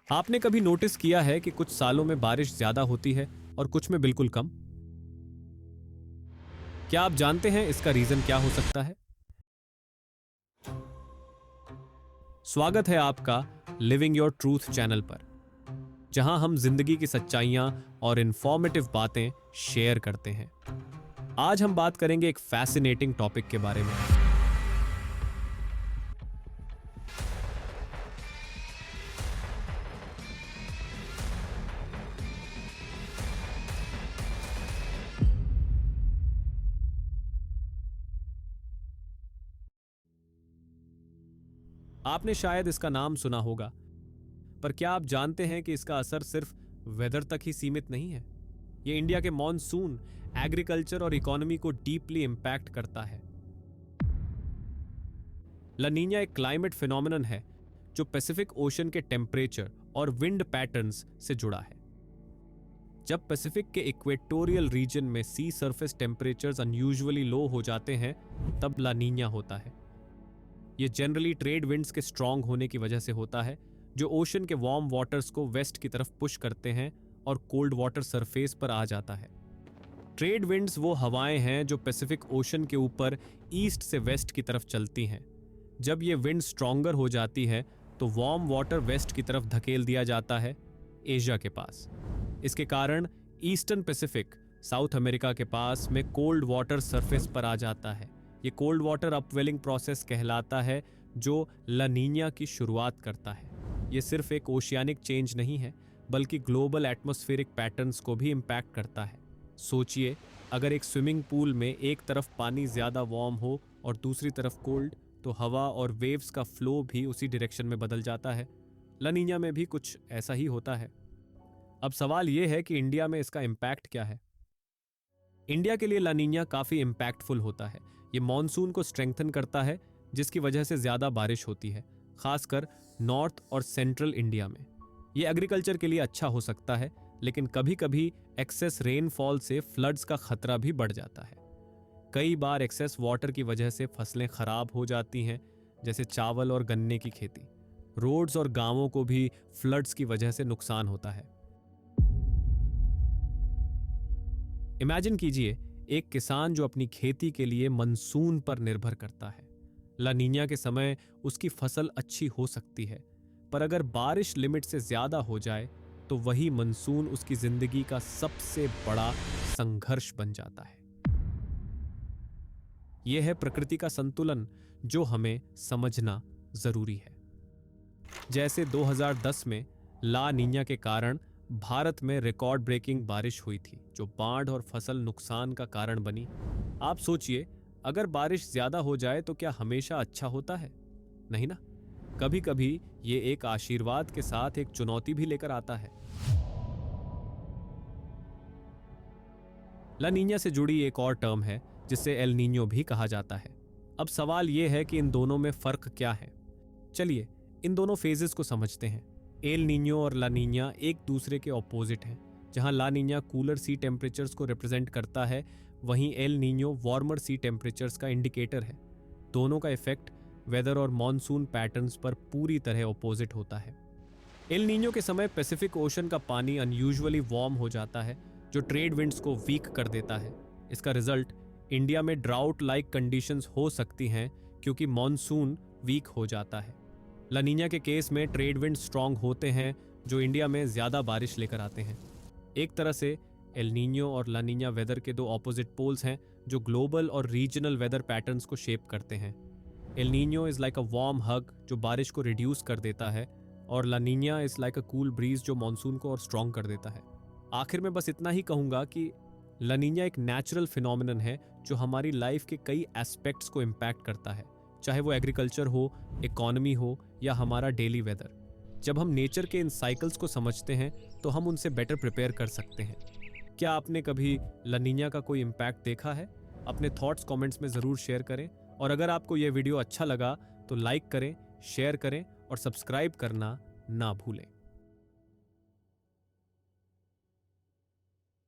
आपने कभी नोटिस किया है कि कुछ सालों में बारिश ज्यादा होती है और कुछ में बिल्कुल कम? क्या आप जानते हैं इसका रीजन क्या हो सकता है? स्वागत है आपका लिविंग योर ट्रूथ चैनल पर, जहां हम जिंदगी की सच्चाइयां और इंफॉर्मेटिव बातें शेयर करते हैं। आज हम बात करेंगे एक फैसिनेटिंग टॉपिक के बारे में। आपने शायद इसका नाम सुना होगा, पर क्या आप जानते हैं कि इसका असर सिर्फ वेदर तक ही सीमित नहीं है? यह इंडिया के मॉनसून, एग्रीकल्चर और इकोनॉमी को डीपली इंपैक्ट करता है। ला नीना एक क्लाइमेट फिनोमिनन है जो पैसिफिक ओशन के टेम्परेचर और विंड पैटर्न्स से जुड़ा है। जब पैसिफिक के इक्वेटोरियल रीजन में सी सरफेस टेम्परेचर्स अनयूजुअली लो हो जाते हैं, तब ला नीना होता है। यह जनरली ट्रेड विंड्स के स्ट्रांग होने की वजह से होता है, जो ओशन के वार्म वाटर्स को वेस्ट की तरफ पुश करते हैं और कोल्ड वाटर सरफेस पर आ जाता है। ट्रेड विंड्स वो हवाएं हैं जो पैसिफिक ओशन के ऊपर ईस्ट से वेस्ट की तरफ चलती हैं। जब ये विंड स्ट्रॉन्गर हो जाती है तो वार्म वाटर वेस्ट की तरफ धकेल दिया जाता है, एशिया के पास। इसके कारण ईस्टर्न पैसिफिक, साउथ अमेरिका के पास में कोल्ड वाटर सरफेस पर आ जाता है। ये कोल्ड वाटर अपवेलिंग प्रोसेस कहलाता है, जो ला नीना की शुरुआत करता है। ये सिर्फ एक ओशियानिक चेंज नहीं है, बल्कि ग्लोबल एटमॉस्फेरिक पैटर्न्स को भी इम्पैक्ट करता है। सोचिए, अगर एक स्विमिंग पूल में एक तरफ पानी ज्यादा वार्म हो और दूसरी तरफ कोल्ड, तो हवा और वेव्स का फ्लो भी उसी डायरेक्शन में बदल जाता है। ला नीना में भी कुछ ऐसा ही होता है। अब सवाल यह है कि इंडिया में इसका इम्पैक्ट क्या है? इंडिया के लिए ला नीना काफी इम्पैक्टफुल होता है। ये मॉनसून को स्ट्रेंथन करता है, जिसकी वजह से ज्यादा बारिश होती है, खासकर नॉर्थ और सेंट्रल इंडिया में। ये एग्रीकल्चर के लिए अच्छा हो सकता है, लेकिन कभी कभी एक्सेस रेनफॉल से फ्लड्स का खतरा भी बढ़ जाता है। कई बार एक्सेस वाटर की वजह से फसलें खराब हो जाती हैं, जैसे चावल और गन्ने की खेती। रोड्स और गांवों को भी फ्लड्स की वजह से नुकसान होता है। इमेजिन कीजिए, एक किसान जो अपनी खेती के लिए मानसून पर निर्भर करता है। ला नीना के समय उसकी फसल अच्छी हो सकती है, पर अगर बारिश लिमिट से ज्यादा हो जाए तो वही मानसून उसकी जिंदगी का सबसे बड़ा संघर्ष बन जाता है। यह है प्रकृति का संतुलन, जो हमें समझना जरूरी है। जैसे 2010 में ला नीना के कारण भारत में रिकॉर्ड ब्रेकिंग बारिश हुई थी, जो बाढ़ और फसल नुकसान का कारण बनी। आप सोचिए, अगर बारिश ज्यादा हो जाए तो क्या हमेशा अच्छा होता है? नहीं ना। कभी कभी ये एक आशीर्वाद के साथ एक चुनौती भी लेकर आता है। ला नीना से जुड़ी एक और टर्म है जिसे एल नीनो भी कहा जाता है। अब सवाल यह है कि इन दोनों में फर्क क्या है। चलिए इन दोनों फेजेस को समझते हैं। एल नीनो और ला नीना एक दूसरे के ऑपोजिट हैं। जहां ला नीना कूलर सी टेम्परेचर्स को रिप्रेजेंट करता है, वहीं एल नीनो वार्मर सी टेम्परेचर्स का इंडिकेटर है। दोनों का इफेक्ट वेदर और मॉनसून पैटर्न्स पर पूरी तरह ऑपोजिट होता है। एल नीनो के समय पैसिफिक ओशन का पानी अनयूजुअली वार्म हो जाता है, जो ट्रेड विंड्स को वीक कर देता है। इसका रिजल्ट इंडिया में ड्राउट लाइक कंडीशंस हो सकती हैं, क्योंकि मॉनसून वीक हो जाता है। ला नीना के केस में ट्रेड विंड स्ट्रांग होते हैं, जो इंडिया में ज्यादा बारिश लेकर आते हैं। एक तरह से एल नीनो और ला नीना वेदर के दो ऑपोजिट पोल्स हैं, जो ग्लोबल और रीजनल वेदर पैटर्न्स को शेप करते हैं। El Nino is like a warm hug जो बारिश को रिड्यूस कर देता है, और La Nina is like a cool breeze जो मॉनसून को और स्ट्रांग कर देता है। आखिर में बस इतना ही कहूंगा कि ला नीना एक नेचुरल फिनोमिनन है जो हमारी लाइफ के कई एस्पेक्ट्स को इम्पैक्ट करता है, चाहे वो एग्रीकल्चर हो, इकोनॉमी हो या हमारा डेली वेदर। जब हम नेचर के इन साइकिल्स को समझते हैं तो हम उनसे बेटर प्रिपेयर कर सकते हैं। क्या आपने कभी ला नीना का कोई इम्पैक्ट देखा है? अपने थॉट्स कमेंट्स में ज़रूर शेयर करें, और अगर आपको यह वीडियो अच्छा लगा तो लाइक करें, शेयर करें और सब्सक्राइब करना ना भूलें।